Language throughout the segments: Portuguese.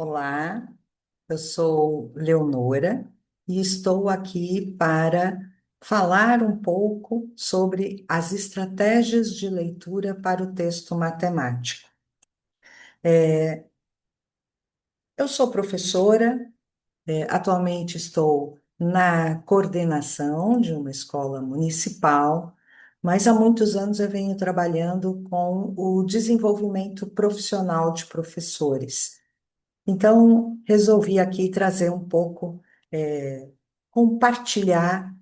Olá, eu sou Leonora e estou aqui para falar um pouco sobre as estratégias de leitura para o texto matemático. Eu sou professora, atualmente estou na coordenação de uma escola municipal, mas há muitos anos eu venho trabalhando com o desenvolvimento profissional de professores. Então, resolvi aqui trazer um pouco, compartilhar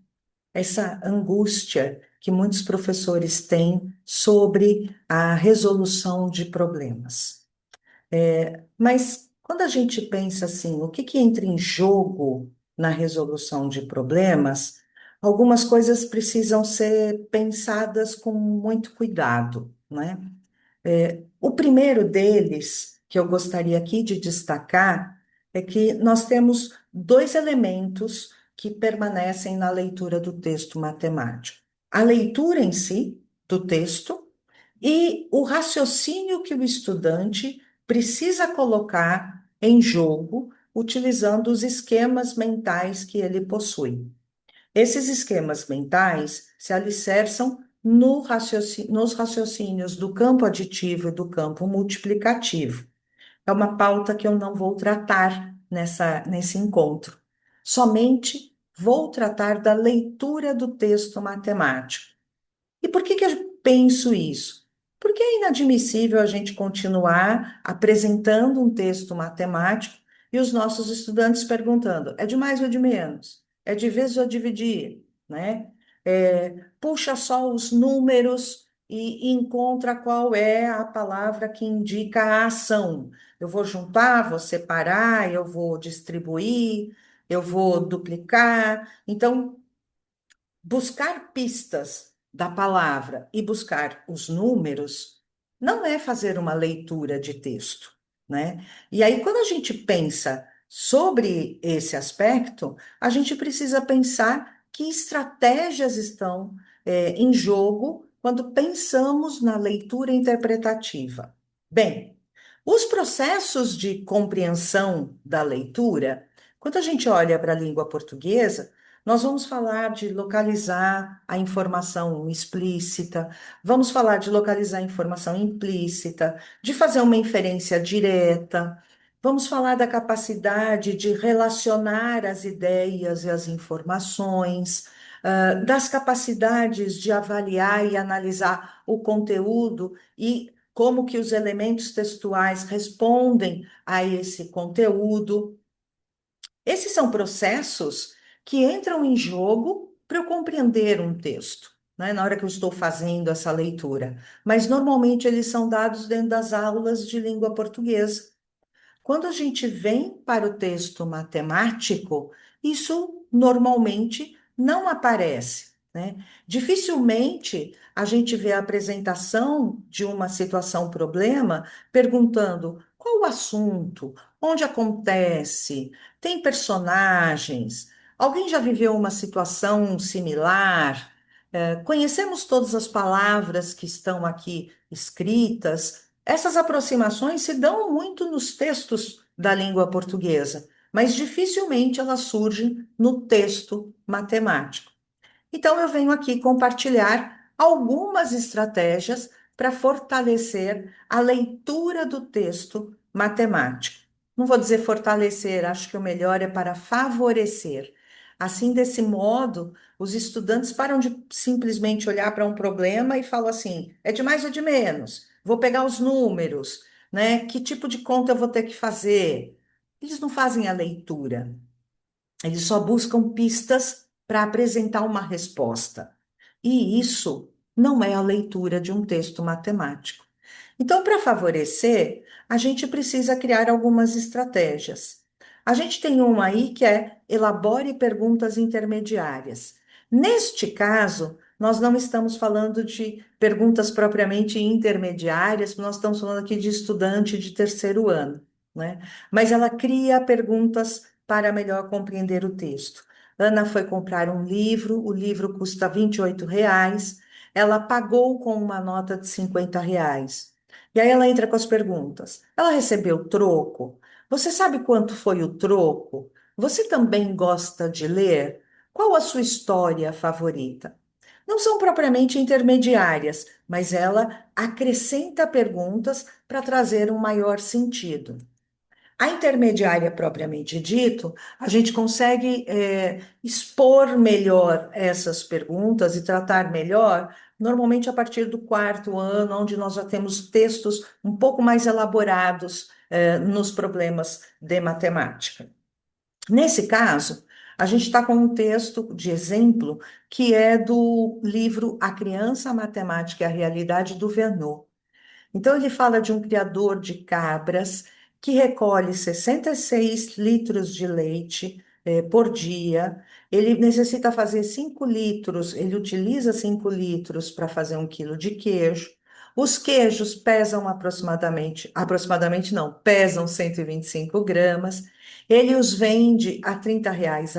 essa angústia que muitos professores têm sobre a resolução de problemas. Mas quando a gente pensa assim, o que que entra em jogo na resolução de problemas, algumas coisas precisam ser pensadas com muito cuidado, né? O primeiro deles, que eu gostaria aqui de destacar, é que nós temos dois elementos que permanecem na leitura do texto matemático: a leitura em si do texto e o raciocínio que o estudante precisa colocar em jogo utilizando os esquemas mentais que ele possui. Esses esquemas mentais se alicerçam nos raciocínios do campo aditivo e do campo multiplicativo. É uma pauta que eu não vou tratar nesse encontro. Somente vou tratar da leitura do texto matemático. E por que que eu penso isso? Porque é inadmissível a gente continuar apresentando um texto matemático e os nossos estudantes perguntando: é de mais ou de menos? É de vezes ou dividir? Né? Puxa só os números e encontra qual é a palavra que indica a ação. Eu vou juntar, vou separar, eu vou distribuir, eu vou duplicar. Então, buscar pistas da palavra e buscar os números não é fazer uma leitura de texto, né? E aí, quando a gente pensa sobre esse aspecto, a gente precisa pensar que estratégias estão, em jogo quando pensamos na leitura interpretativa. Bem, os processos de compreensão da leitura, quando a gente olha para a língua portuguesa, nós vamos falar de localizar a informação explícita, vamos falar de localizar a informação implícita, de fazer uma inferência direta, vamos falar da capacidade de relacionar as ideias e as informações, das capacidades de avaliar e analisar o conteúdo e como que os elementos textuais respondem a esse conteúdo. Esses são processos que entram em jogo para eu compreender um texto, né, na hora que eu estou fazendo essa leitura. Mas normalmente eles são dados dentro das aulas de língua portuguesa. Quando a gente vem para o texto matemático, isso normalmente não aparece, né? Dificilmente a gente vê a apresentação de uma situação-problema perguntando qual o assunto, onde acontece, tem personagens, alguém já viveu uma situação similar? Conhecemos todas as palavras que estão aqui escritas. Essas aproximações se dão muito nos textos da língua portuguesa, mas dificilmente elas surgem no texto matemático. Então, eu venho aqui compartilhar algumas estratégias para fortalecer a leitura do texto matemático. Não vou dizer fortalecer, acho que o melhor é para favorecer. Assim, desse modo, os estudantes param de simplesmente olhar para um problema e falam assim: é de mais ou de menos? Vou pegar os números, né? Que tipo de conta eu vou ter que fazer? Eles não fazem a leitura. Eles só buscam pistas para apresentar uma resposta. E isso não é a leitura de um texto matemático. Então, para favorecer, a gente precisa criar algumas estratégias. A gente tem uma aí que é elabore perguntas intermediárias. Neste caso, nós não estamos falando de perguntas propriamente intermediárias, nós estamos falando aqui de estudante de terceiro ano, né? Mas ela cria perguntas para melhor compreender o texto. Ana foi comprar um livro, o livro custa R$ 28, ela pagou com uma nota de R$ 50. E aí ela entra com as perguntas. Ela recebeu troco? Você sabe quanto foi o troco? Você também gosta de ler? Qual a sua história favorita? Não são propriamente intermediárias, mas ela acrescenta perguntas para trazer um maior sentido. A intermediária propriamente dito, a gente consegue expor melhor essas perguntas e tratar melhor, normalmente a partir do quarto ano, onde nós já temos textos um pouco mais elaborados nos problemas de matemática. Nesse caso, a gente está com um texto de exemplo que é do livro A Criança, a Matemática e a Realidade, do Vernon. Então, ele fala de um criador de cabras que recolhe 66 litros de leite por dia. Ele necessita fazer 5 litros, ele utiliza 5 litros para fazer 1 quilo de queijo. Os queijos pesam aproximadamente não, pesam 125 gramas. Ele os vende a R$ 30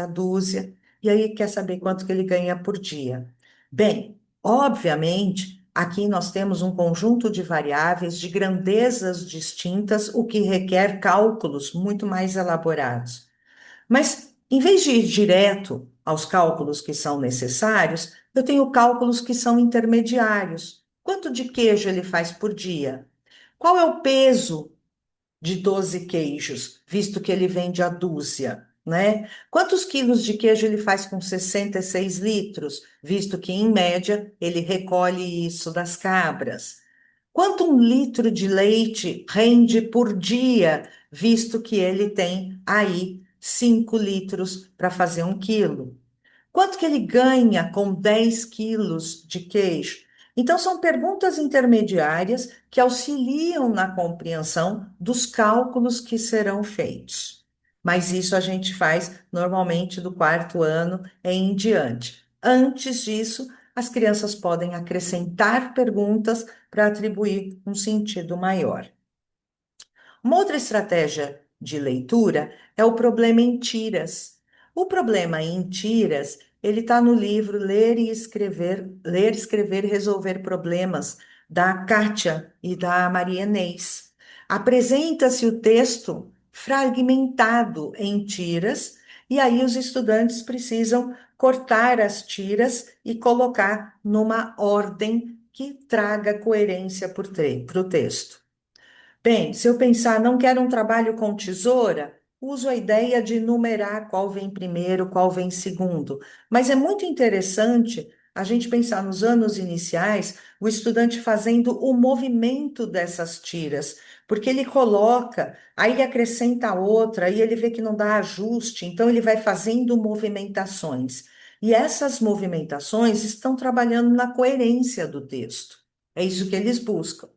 a dúzia. E aí quer saber quanto que ele ganha por dia? Bem, obviamente, aqui nós temos um conjunto de variáveis de grandezas distintas, o que requer cálculos muito mais elaborados. Mas, em vez de ir direto aos cálculos que são necessários, eu tenho cálculos que são intermediários. Quanto de queijo ele faz por dia? Qual é o peso de 12 queijos, visto que ele vende a dúzia, né? Quantos quilos de queijo ele faz com 66 litros, visto que, em média, ele recolhe isso das cabras? Quanto 1 litro de leite rende por dia, visto que ele tem aí 5 litros para fazer 1 quilo? Quanto que ele ganha com 10 quilos de queijo? Então, são perguntas intermediárias que auxiliam na compreensão dos cálculos que serão feitos. Mas isso a gente faz normalmente do quarto ano em diante. Antes disso, as crianças podem acrescentar perguntas para atribuir um sentido maior. Uma outra estratégia de leitura é o problema em tiras. O problema em tiras, ele está no livro Ler, Escrever e Resolver Problemas, da Kátia e da Maria Inês. Apresenta-se o texto fragmentado em tiras, e aí os estudantes precisam cortar as tiras e colocar numa ordem que traga coerência para o texto. Bem, se eu pensar, não quero um trabalho com tesoura, uso a ideia de numerar qual vem primeiro, qual vem segundo. Mas é muito interessante a gente pensar nos anos iniciais, o estudante fazendo o movimento dessas tiras, porque ele coloca, aí ele acrescenta outra, aí ele vê que não dá ajuste, então ele vai fazendo movimentações. E essas movimentações estão trabalhando na coerência do texto. É isso que eles buscam.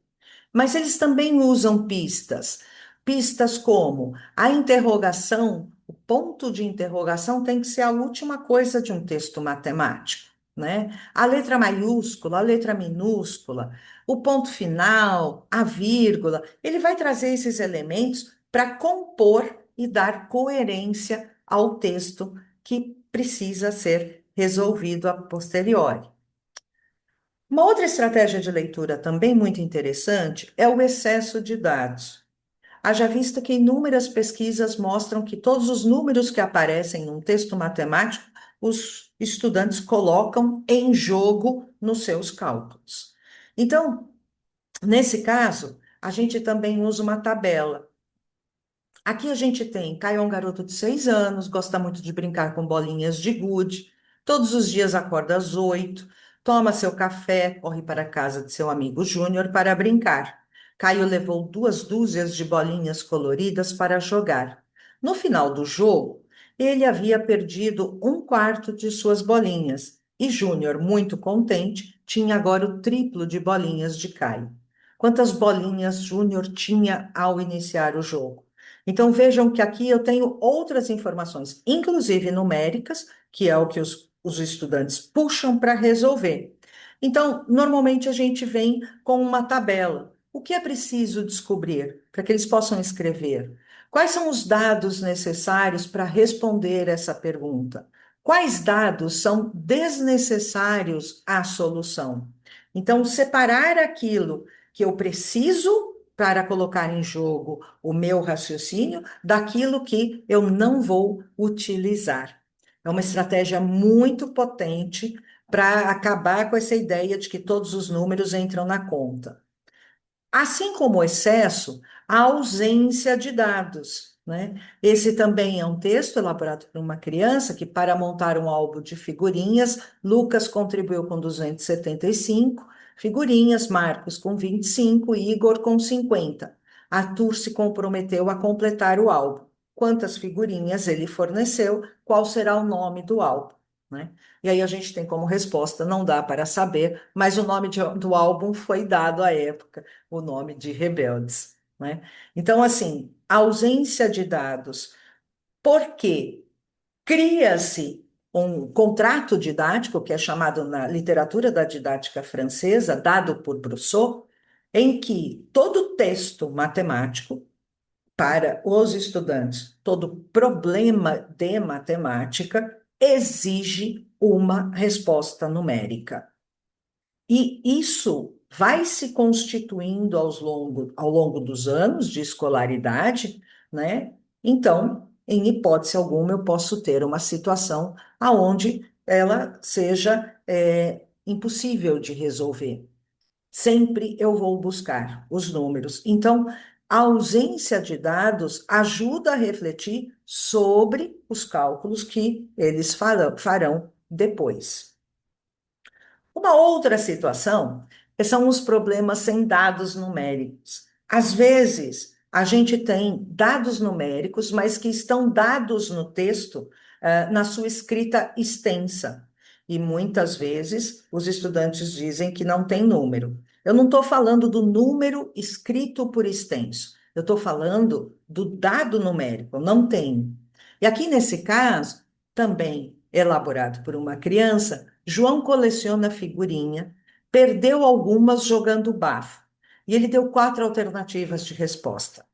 Mas eles também usam pistas. Pistas como a interrogação, o ponto de interrogação tem que ser a última coisa de um texto matemático, né? A letra maiúscula, a letra minúscula, o ponto final, a vírgula, ele vai trazer esses elementos para compor e dar coerência ao texto que precisa ser resolvido a posteriori. Uma outra estratégia de leitura também muito interessante é o excesso de dados. Haja vista que inúmeras pesquisas mostram que todos os números que aparecem num texto matemático, os estudantes colocam em jogo nos seus cálculos. Então, nesse caso, a gente também usa uma tabela. Aqui a gente tem, Caio é um garoto de 6 anos, gosta muito de brincar com bolinhas de gude, todos os dias acorda às 8, toma seu café, corre para a casa de seu amigo Júnior para brincar. Caio levou 2 dúzias de bolinhas coloridas para jogar. No final do jogo, ele havia perdido 1/4 de suas bolinhas e Júnior, muito contente, tinha agora o triplo de bolinhas de Caio. Quantas bolinhas Júnior tinha ao iniciar o jogo? Então, vejam que aqui eu tenho outras informações, inclusive numéricas, que é o que os estudantes puxam para resolver. Então, normalmente a gente vem com uma tabela. O que é preciso descobrir para que eles possam escrever? Quais são os dados necessários para responder essa pergunta? Quais dados são desnecessários à solução? Então, separar aquilo que eu preciso para colocar em jogo o meu raciocínio daquilo que eu não vou utilizar. É uma estratégia muito potente para acabar com essa ideia de que todos os números entram na conta. Assim como o excesso, a ausência de dados, né? Esse também é um texto elaborado por uma criança que, para montar um álbum de figurinhas, Lucas contribuiu com 275 figurinhas, Marcos com 25 e Igor com 50. Arthur se comprometeu a completar o álbum. Quantas figurinhas ele forneceu? Qual será o nome do álbum? Né? E aí a gente tem como resposta, não dá para saber, mas o nome do álbum foi dado à época, o nome de Rebeldes, né? Então, assim, a ausência de dados, porque cria-se um contrato didático, que é chamado na literatura da didática francesa, dado por Brousseau, em que todo texto matemático, para os estudantes, todo problema de matemática exige uma resposta numérica. E isso vai se constituindo ao longo dos anos de escolaridade, né? Então, em hipótese alguma, eu posso ter uma situação aonde ela seja impossível de resolver. Sempre eu vou buscar os números. Então, a ausência de dados ajuda a refletir sobre os cálculos que eles farão depois. Uma outra situação são os problemas sem dados numéricos. Às vezes, a gente tem dados numéricos, mas que estão dados no texto, na sua escrita extensa. E muitas vezes os estudantes dizem que não tem número. Eu não estou falando do número escrito por extenso, eu estou falando do dado numérico, não tem. E aqui nesse caso, também elaborado por uma criança, João coleciona figurinha, perdeu algumas jogando bafo. E ele deu 4 alternativas de resposta.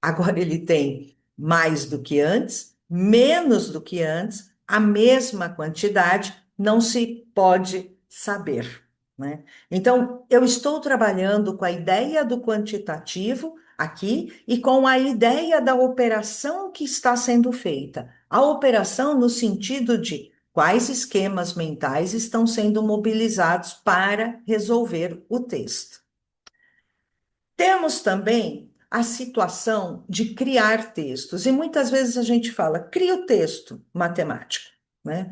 Agora ele tem mais do que antes, menos do que antes, a mesma quantidade, não se pode saber, né? Então, eu estou trabalhando com a ideia do quantitativo aqui e com a ideia da operação que está sendo feita. A operação no sentido de quais esquemas mentais estão sendo mobilizados para resolver o texto. Temos também a situação de criar textos, e muitas vezes a gente fala, cria o texto matemático, né?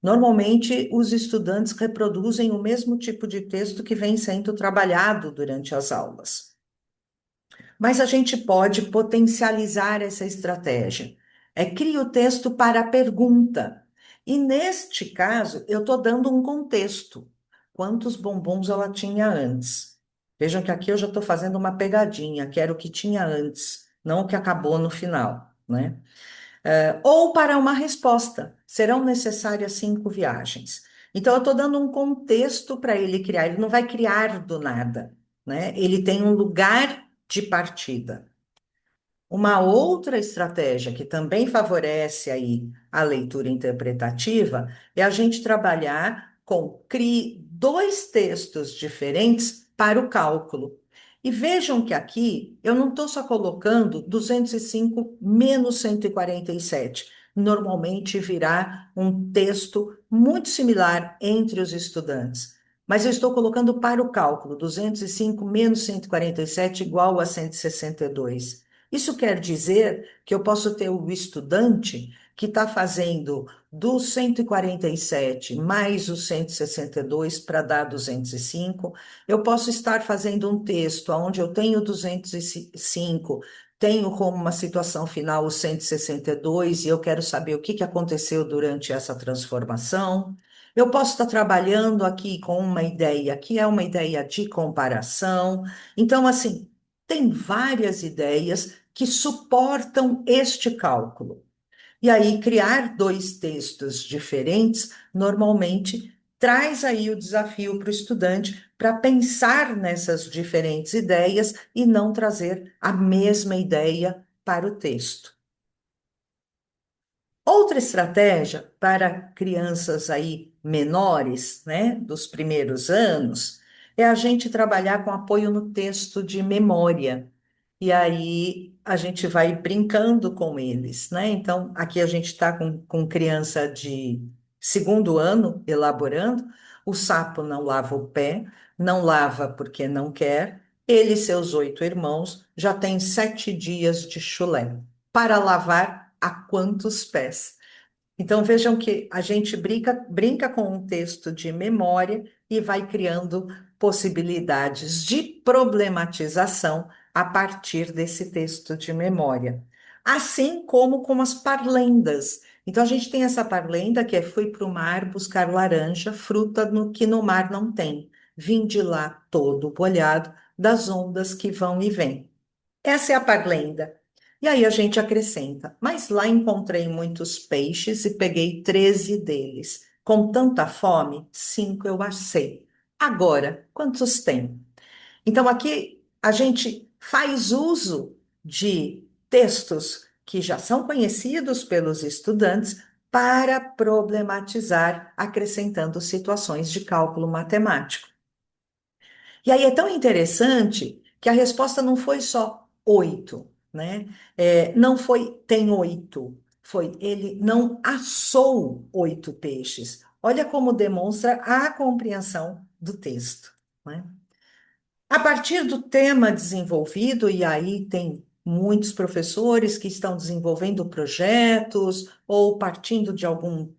Normalmente, os estudantes reproduzem o mesmo tipo de texto que vem sendo trabalhado durante as aulas. Mas a gente pode potencializar essa estratégia. Cria o texto para a pergunta. E neste caso, eu estou dando um contexto. Quantos bombons ela tinha antes? Vejam que aqui eu já estou fazendo uma pegadinha, que era o que tinha antes, não o que acabou no final, né? Ou para uma resposta, serão necessárias 5 viagens. Então, eu estou dando um contexto para ele criar, ele não vai criar do nada, né? Ele tem um lugar de partida. Uma outra estratégia que também favorece aí a leitura interpretativa é a gente trabalhar com crie dois textos diferentes para o cálculo. E vejam que aqui eu não estou só colocando 205 menos 147. Normalmente virá um texto muito similar entre os estudantes. Mas eu estou colocando para o cálculo 205 menos 147 igual a 162. Isso quer dizer que eu posso ter o estudante que está fazendo do 147 mais o 162 para dar 205. Eu posso estar fazendo um texto onde eu tenho 205, tenho como uma situação final o 162 e eu quero saber o que aconteceu durante essa transformação. Eu posso estar trabalhando aqui com uma ideia que é uma ideia de comparação. Então, assim, tem várias ideias que suportam este cálculo. E aí, criar dois textos diferentes, normalmente, traz aí o desafio para o estudante para pensar nessas diferentes ideias e não trazer a mesma ideia para o texto. Outra estratégia para crianças aí menores, né, dos primeiros anos, é a gente trabalhar com apoio no texto de memória. e aí a gente vai brincando com eles, né? Então, aqui a gente está com criança de segundo ano elaborando. O sapo não lava o pé, não lava porque não quer. Ele e seus 8 irmãos já têm 7 dias de chulé para lavar a quantos pés? Então vejam que a gente brinca com um texto de memória e vai criando possibilidades de problematização a partir desse texto de memória. Assim como com as parlendas. Então a gente tem essa parlenda que é fui para o mar buscar laranja, fruta no que no mar não tem. Vim de lá todo molhado das ondas que vão e vêm. Essa é a parlenda. E aí a gente acrescenta, mas lá encontrei muitos peixes e peguei 13 deles. Com tanta fome, 5 eu assei. Agora, quantos tem? Então aqui a gente faz uso de textos que já são conhecidos pelos estudantes para problematizar, acrescentando situações de cálculo matemático. E aí é tão interessante que a resposta não foi só 8, né? Não foi tem 8, foi ele não assou 8 peixes. Olha como demonstra a compreensão do texto, né? A partir do tema desenvolvido, e aí tem muitos professores que estão desenvolvendo projetos ou partindo de algum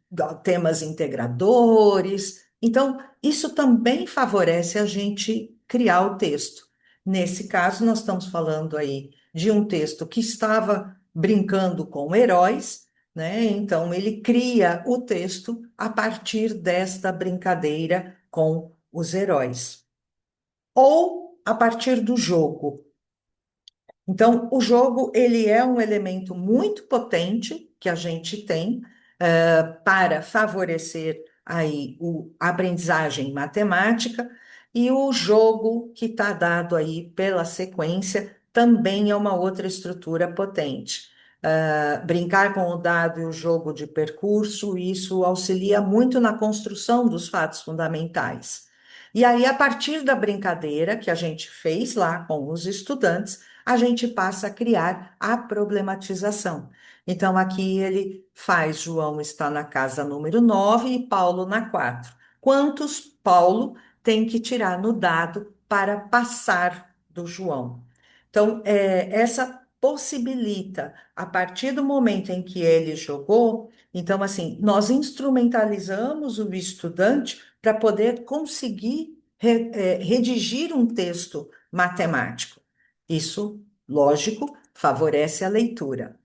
temas integradores. Então, isso também favorece a gente criar o texto. Nesse caso, nós estamos falando aí de um texto que estava brincando com heróis, né? Então, ele cria o texto a partir desta brincadeira com os heróis ou a partir do jogo. Então, o jogo ele é um elemento muito potente que a gente tem para favorecer aí a aprendizagem matemática e o jogo que está dado aí pela sequência também é uma outra estrutura potente. Brincar com o dado e o jogo de percurso, isso auxilia muito na construção dos fatos fundamentais. E aí, a partir da brincadeira que a gente fez lá com os estudantes, a gente passa a criar a problematização. Então, aqui ele faz: João está na casa número 9 e Paulo na 4. Quantos Paulo tem que tirar no dado para passar do João? Então, essa possibilita, a partir do momento em que ele jogou, então, assim, nós instrumentalizamos o estudante para poder conseguir redigir um texto matemático. Isso, lógico, favorece a leitura.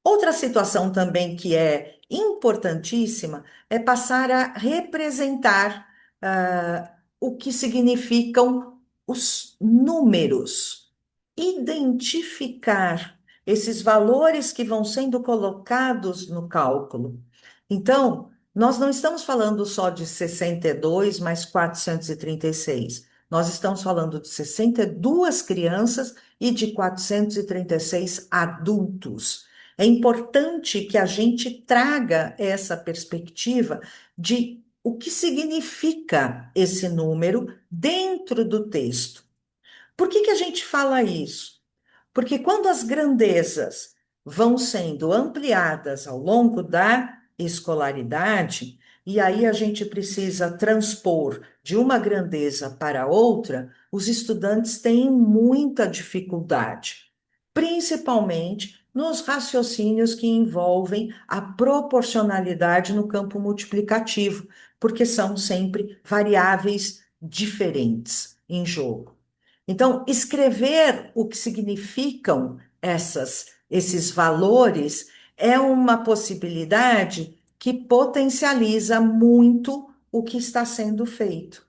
Outra situação também que é importantíssima é passar a representar o que significam os números, identificar esses valores que vão sendo colocados no cálculo. Então, nós não estamos falando só de 62 mais 436. Nós estamos falando de 62 crianças e de 436 adultos. É importante que a gente traga essa perspectiva de o que significa esse número dentro do texto. Por que que a gente fala isso? Porque quando as grandezas vão sendo ampliadas ao longo da escolaridade, e aí a gente precisa transpor de uma grandeza para outra, os estudantes têm muita dificuldade, principalmente nos raciocínios que envolvem a proporcionalidade no campo multiplicativo, porque são sempre variáveis diferentes em jogo. Então, escrever o que significam esses valores é uma possibilidade que potencializa muito o que está sendo feito.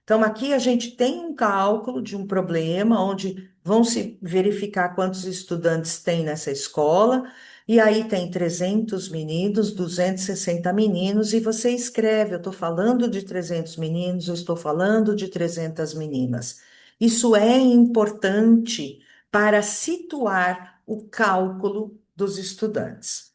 Então, aqui a gente tem um cálculo de um problema, onde vão se verificar quantos estudantes tem nessa escola, e aí tem 300 meninos, 260 meninos, e você escreve: eu estou falando de 300 meninos, eu estou falando de 300 meninas. Isso é importante para situar o cálculo dos estudantes.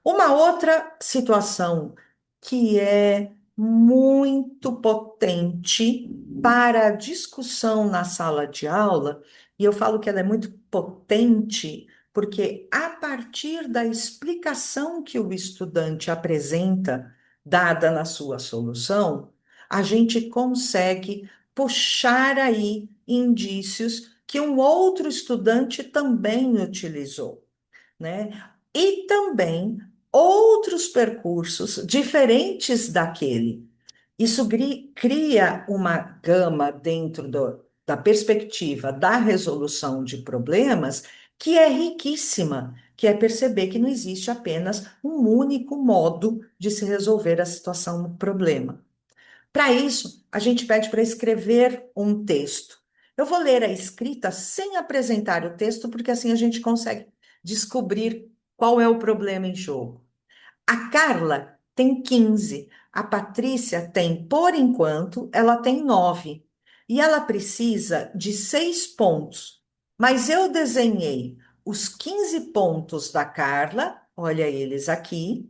Uma outra situação que é muito potente para a discussão na sala de aula, e eu falo que ela é muito potente porque, a partir da explicação que o estudante apresenta, dada na sua solução, a gente consegue puxar aí indícios que um outro estudante também utilizou, né? E também outros percursos diferentes daquele. Isso cria uma gama dentro da perspectiva da resolução de problemas que é riquíssima, que é perceber que não existe apenas um único modo de se resolver a situação no problema. Para isso, a gente pede para escrever um texto. Eu vou ler a escrita sem apresentar o texto, porque assim a gente consegue descobrir qual é o problema em jogo. A Carla tem 15, a Patrícia tem, por enquanto, ela tem 9. E ela precisa de 6 pontos. Mas eu desenhei os 15 pontos da Carla, olha eles aqui,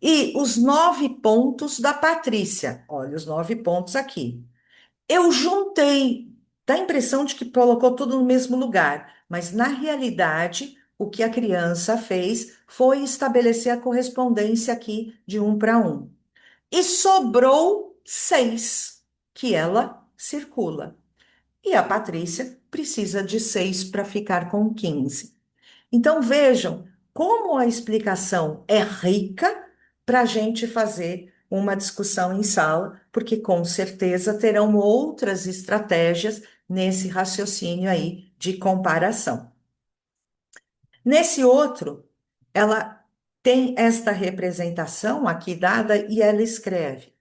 e os 9 pontos da Patrícia, olha os 9 pontos aqui. Eu juntei, dá a impressão de que colocou tudo no mesmo lugar, mas na realidade, o que a criança fez foi estabelecer a correspondência aqui de um para um. E sobrou 6 que ela circula. E a Patrícia precisa de 6 para ficar com 15. Então vejam como a explicação é rica para a gente fazer uma discussão em sala, porque com certeza terão outras estratégias nesse raciocínio aí de comparação. Nesse outro, ela tem esta representação aqui dada e ela escreve: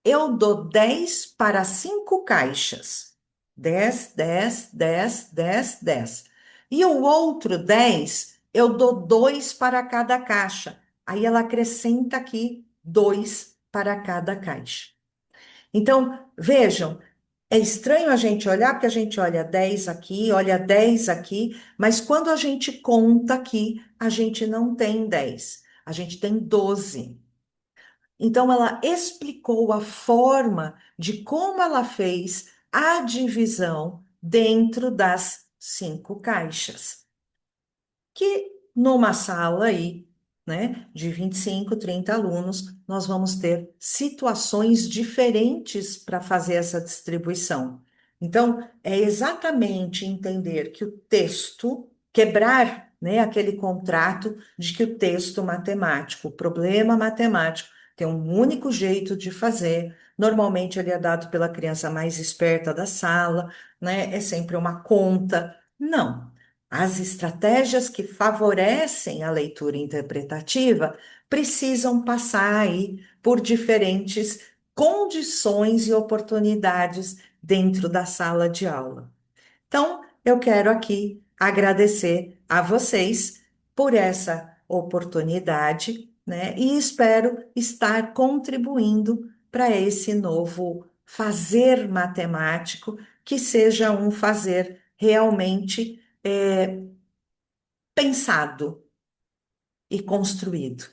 eu dou 10 para 5 caixas. 10, 10, 10, 10, 10. E o outro 10, eu dou 2 para cada caixa. Aí ela acrescenta aqui 2 para cada caixa. Então, vejam, é estranho a gente olhar, porque a gente olha 10 aqui, olha 10 aqui, mas quando a gente conta aqui, a gente não tem 10, a gente tem 12. Então, ela explicou a forma de como ela fez a divisão dentro das 5 caixas, que numa sala aí, né, de 25, 30 alunos, nós vamos ter situações diferentes para fazer essa distribuição. Então, é exatamente entender que o texto, quebrar, né, aquele contrato de que o texto matemático, o problema matemático, tem um único jeito de fazer. Normalmente ele é dado pela criança mais esperta da sala, né? É sempre uma conta. Não. As estratégias que favorecem a leitura interpretativa precisam passar aí por diferentes condições e oportunidades dentro da sala de aula. Então, eu quero aqui agradecer a vocês por essa oportunidade, né? E espero estar contribuindo para esse novo fazer matemático, que seja um fazer realmente pensado e construído.